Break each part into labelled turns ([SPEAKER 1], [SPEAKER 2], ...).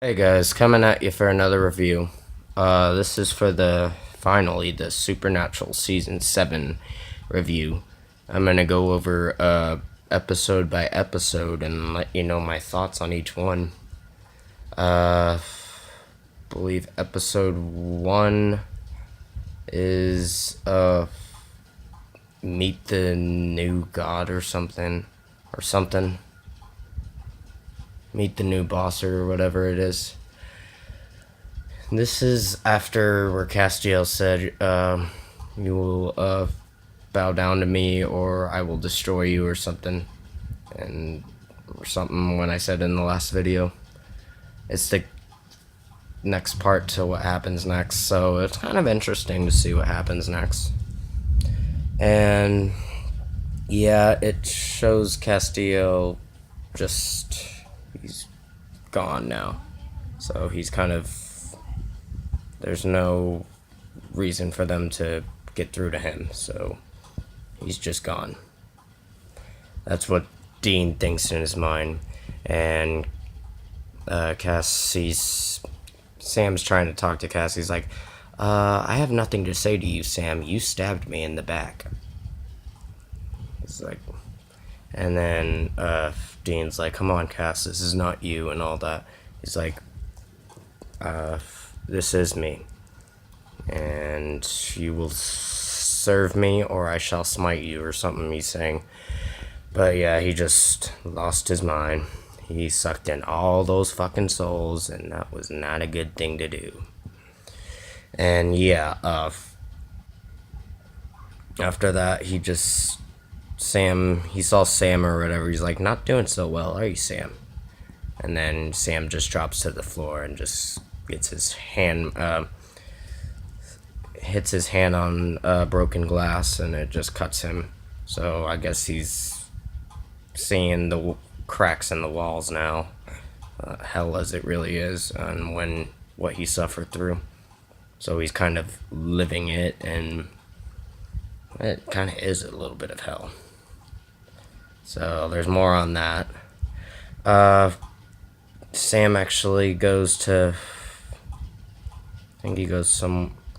[SPEAKER 1] Hey guys, coming at you for another review. This is for the Supernatural Season 7 review. I'm gonna go over episode by episode and let you know my thoughts on each one. I believe episode 1 is Meet the New God or something. Meet the New Boss or whatever it is. This is after where Castiel said, "You will bow down to me, or I will destroy you," or something, or something. When I said in the last video, it's the next part to what happens next. So it's kind of interesting to see what happens next. And yeah, it shows Castiel just he's gone now. So he's kind of there's no reason for them to get through to him, so he's just gone. That's what Dean thinks in his mind, and Cass sees Sam's trying to talk to Cass. He's like, "I have nothing to say to you, Sam. You stabbed me in the back." He's like, and then Dean's like, "Come on, Cass, this is not you," and all that. He's like, "This is me, and you will serve me or I shall smite you," or something he's saying. But yeah, he just lost his mind. He sucked in all those fucking souls, and that was not a good thing to do. And yeah, after that, he saw Sam or whatever. He's like, "Not doing so well, are you, Sam?" And then Sam just drops to the floor and just gets his hand, hits his hand on broken glass, and it just cuts him. So I guess he's seeing the cracks in the walls now, hell as it really is, and what he suffered through. So he's kind of living it, and it kind of is a little bit of hell. So there's more on that. Sam actually goes to, I think he goes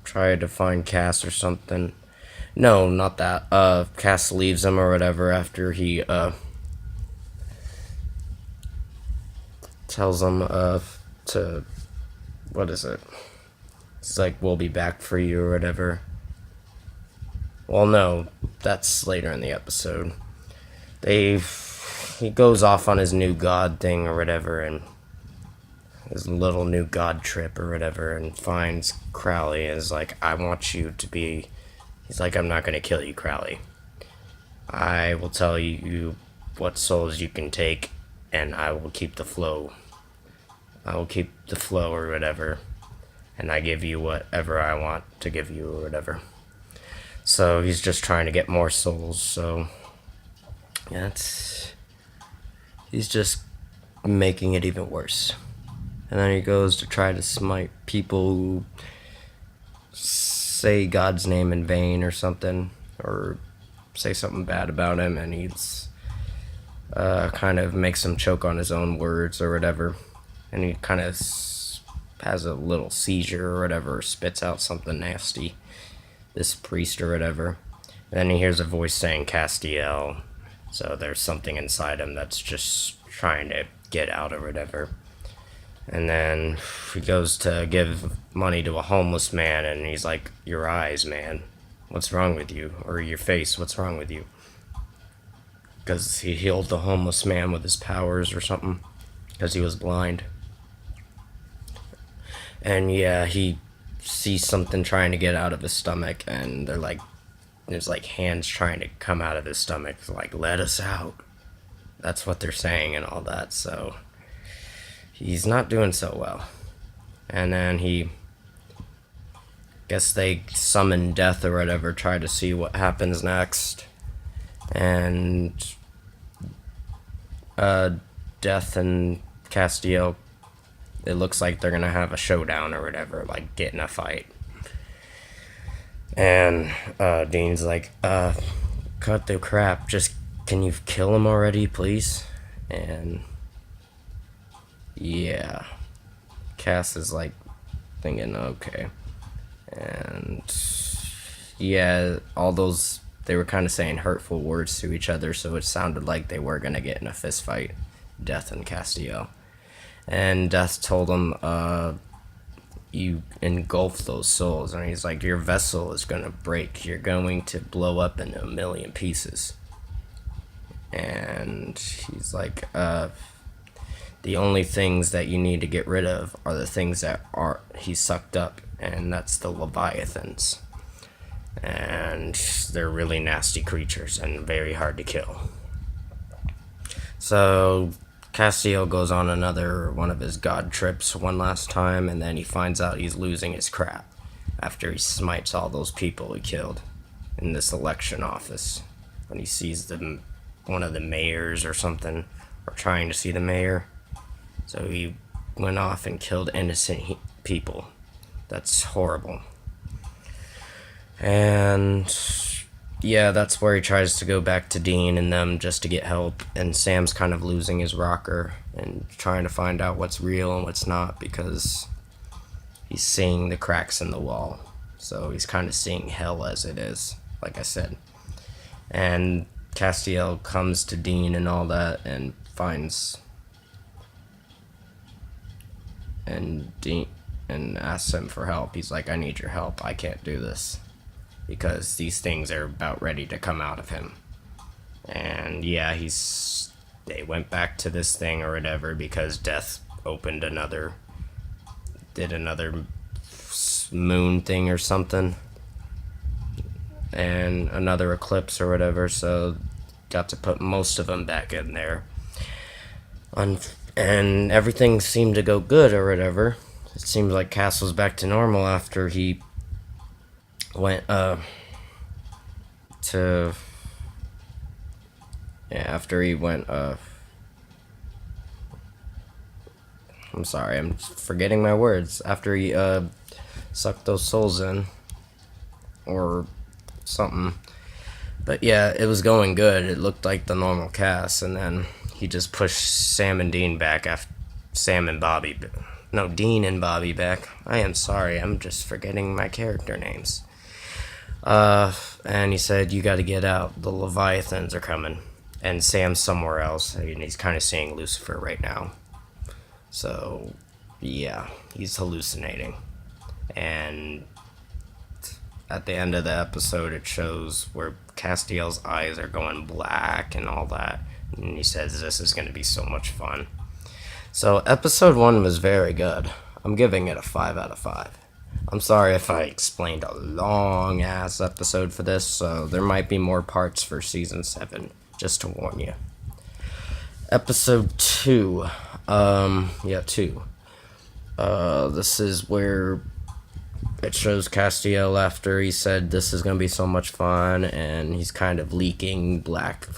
[SPEAKER 1] try to find Cass or something. No, not that. Cass leaves him or whatever after he tells him to, what is it? It's like, "We'll be back for you," or whatever. Well, no, that's later in the episode. He goes off on his new god thing or whatever, and his little new god trip or whatever, and finds Crowley and is like, "I want you to be," he's like, "I'm not gonna kill you, Crowley. I will tell you what souls you can take, and I will keep the flow. I will keep the flow," or whatever, "and I give you whatever I want to give you," or whatever. So he's just trying to get more souls. So yeah, he's just making it even worse. And then he goes to try to smite people who say God's name in vain or something, or say something bad about him, and he's kind of makes him choke on his own words or whatever, and he kind of has a little seizure or whatever, spits out something nasty, this priest or whatever. And then he hears a voice saying Castiel, so there's something inside him that's just trying to get out or whatever. And then he goes to give money to a homeless man, and he's like, "Your eyes, man. What's wrong with you?" Or, "Your face, what's wrong with you?" Because he healed the homeless man with his powers or something, because he was blind. And yeah, he sees something trying to get out of his stomach, and there's like hands trying to come out of his stomach, like, "Let us out." That's what they're saying and all that, so he's not doing so well. And then guess they summon Death or whatever, try to see what happens next. And Death and Castiel, it looks like they're gonna have a showdown or whatever, like get in a fight. And Dean's like, "Cut the crap, just can you kill him already, please?" And yeah, Cass is like thinking, okay. And yeah, all those, they were kind of saying hurtful words to each other, so it sounded like they were gonna get in a fist fight, Death and Castiel. And Death told him, you engulf those souls, and he's like, your vessel is gonna break, you're going to blow up into a million pieces. And he's like, the only things that you need to get rid of are the things that are he sucked up, and that's the Leviathans. And they're really nasty creatures and very hard to kill. So Castiel goes on another one of his god trips one last time, and then he finds out he's losing his crap after he smites all those people he killed in this election office. When he sees one of the mayors or something, or trying to see the mayor. So he went off and killed innocent people. That's horrible. And yeah, that's where he tries to go back to Dean and them just to get help. And Sam's kind of losing his rocker and trying to find out what's real and what's not, because he's seeing the cracks in the wall. So he's kind of seeing hell as it is, like I said. And Castiel comes to Dean and all that and finds Dean and asks him for help. He's like, I need your help. I can't do this, because these things are about ready to come out of him. And yeah, they went back to this thing or whatever because Death did another moon thing or something, and another eclipse or whatever, so got to put most of them back in there. And everything seemed to go good or whatever. It seems like Cass was back to normal after he went after he went I'm sorry, I'm forgetting my words. After he sucked those souls in or something. But yeah, it was going good. It looked like the normal Cass, and then he just pushed Sam and Dean back after Dean and Bobby back. I am sorry, I'm just forgetting my character names. And he said, you gotta get out, the Leviathans are coming. And Sam's somewhere else, and he's kind of seeing Lucifer right now. So, yeah, he's hallucinating. And at the end of the episode, it shows where Castiel's eyes are going black and all that. And he says, this is going to be so much fun. So, episode 1 was very good. I'm giving it a 5 out of 5. I'm sorry if I explained a long-ass episode for this, so there might be more parts for Season 7, just to warn you. Episode 2. 2. This is where it shows Castiel after he said this is going to be so much fun, and he's kind of leaking black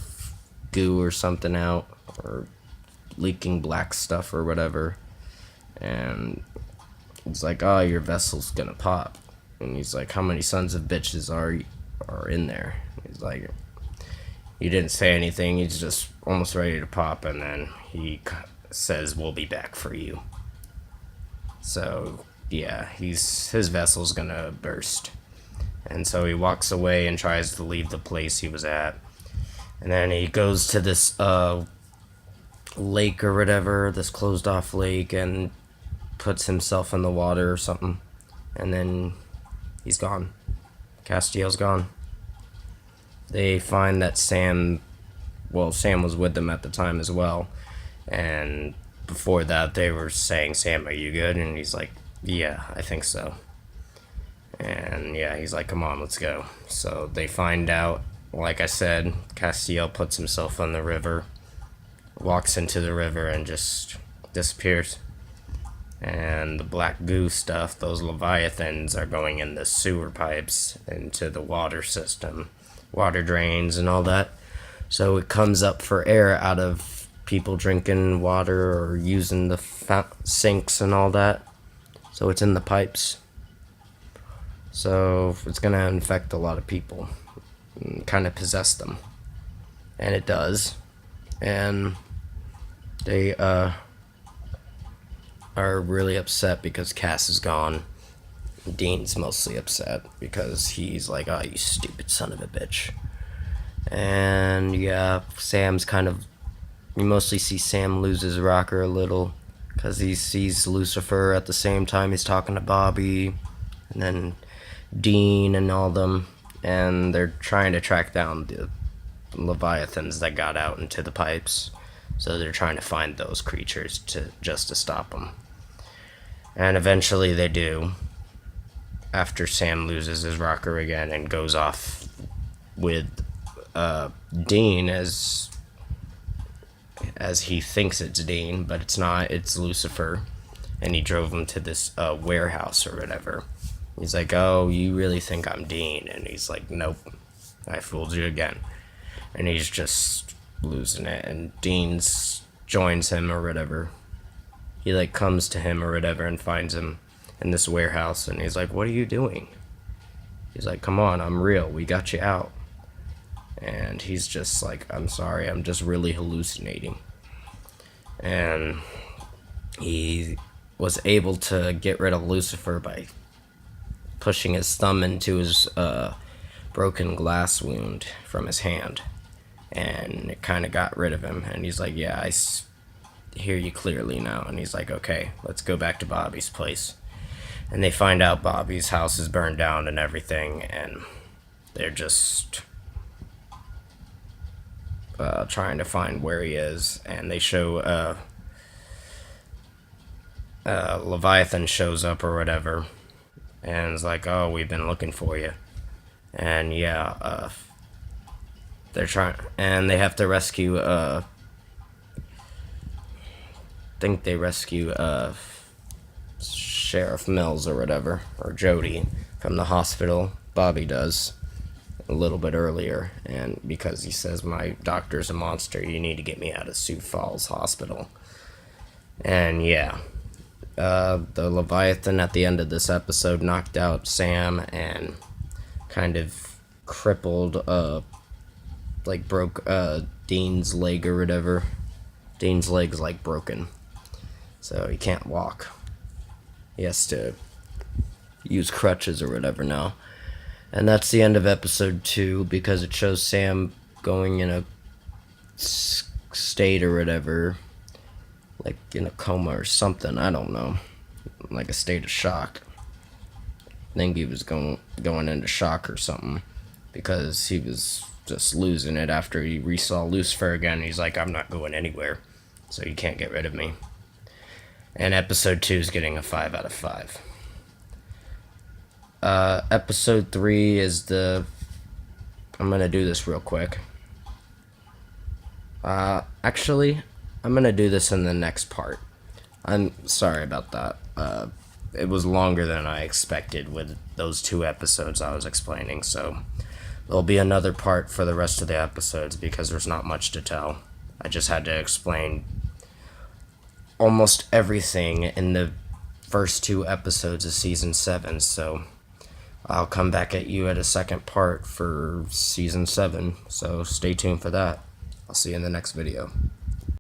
[SPEAKER 1] goo or something out, or leaking black stuff or whatever. And it's like, oh, your vessel's gonna pop. And he's like, how many sons of bitches are in there? He's like, he didn't say anything, he's just almost ready to pop, and then he says, we'll be back for you. So yeah, his vessel's gonna burst. And so he walks away and tries to leave the place he was at. And then he goes to this lake or whatever, this closed off lake, and puts himself in the water or something. And then he's gone. Castiel's gone. They find that Sam was with them at the time as well. And before that, they were saying, Sam, are you good? And he's like, yeah, I think so. And yeah, he's like, come on, let's go. So they find out, like I said, Castiel puts himself on the river, walks into the river, and just disappears. And the black goo stuff, those Leviathans, are going in the sewer pipes into the water system, water drains and all that. So it comes up for air out of people drinking water or using the sinks and all that. So it's in the pipes. So it's going to infect a lot of people and kind of possess them. And it does. And they are really upset because Cass is gone. Dean's mostly upset because he's like, oh, you stupid son of a bitch. And yeah, Sam's kind of. You mostly see Sam lose his rocker a little because he sees Lucifer at the same time he's talking to Bobby, and then Dean and all them, and they're trying to track down the Leviathans that got out into the pipes. So they're trying to find those creatures to stop them. And eventually they do, after Sam loses his rocker again and goes off with Dean as he thinks it's Dean, but it's not, it's Lucifer. And he drove him to this warehouse or whatever. He's like, oh, you really think I'm Dean? And he's like, nope, I fooled you again. And he's just losing it, and Dean's joins him or whatever. He like comes to him or whatever and finds him in this warehouse, and he's like, what are you doing? He's like, come on, I'm real, we got you out. And he's just like, I'm sorry, I'm just really hallucinating. And he was able to get rid of Lucifer by pushing his thumb into his broken glass wound from his hand. And it kind of got rid of him. And he's like, yeah, I hear you clearly now. And he's like, okay, let's go back to Bobby's place. And they find out Bobby's house is burned down and everything. And they're just trying to find where he is. And they show Leviathan shows up or whatever. And it's like, oh, we've been looking for you. And yeah, they're trying, and they have to rescue, think they rescue, Sheriff Mills or whatever, or Jody, from the hospital. Bobby does, a little bit earlier, and because he says, my doctor's a monster, you need to get me out of Sioux Falls Hospital. And yeah, the Leviathan at the end of this episode knocked out Sam and kind of crippled, like broke Dean's leg or whatever. Dean's leg's like broken, so he can't walk. He has to use crutches or whatever now. And that's the end of episode 2, because it shows Sam going in a state or whatever, like in a coma or something, I don't know, like a state of shock. I think he was going into shock or something, because he was just losing it after he re-saw Lucifer again. He's like, I'm not going anywhere, so you can't get rid of me. And episode 2 is getting a 5 out of 5. Episode 3 is I'm gonna do this real quick. Actually, I'm gonna do this in the next part. I'm sorry about that. It was longer than I expected with those 2 episodes I was explaining, so there'll be another part for the rest of the episodes because there's not much to tell. I just had to explain almost everything in the first 2 episodes of season 7, so I'll come back at you at a second part for season 7, so stay tuned for that. I'll see you in the next video.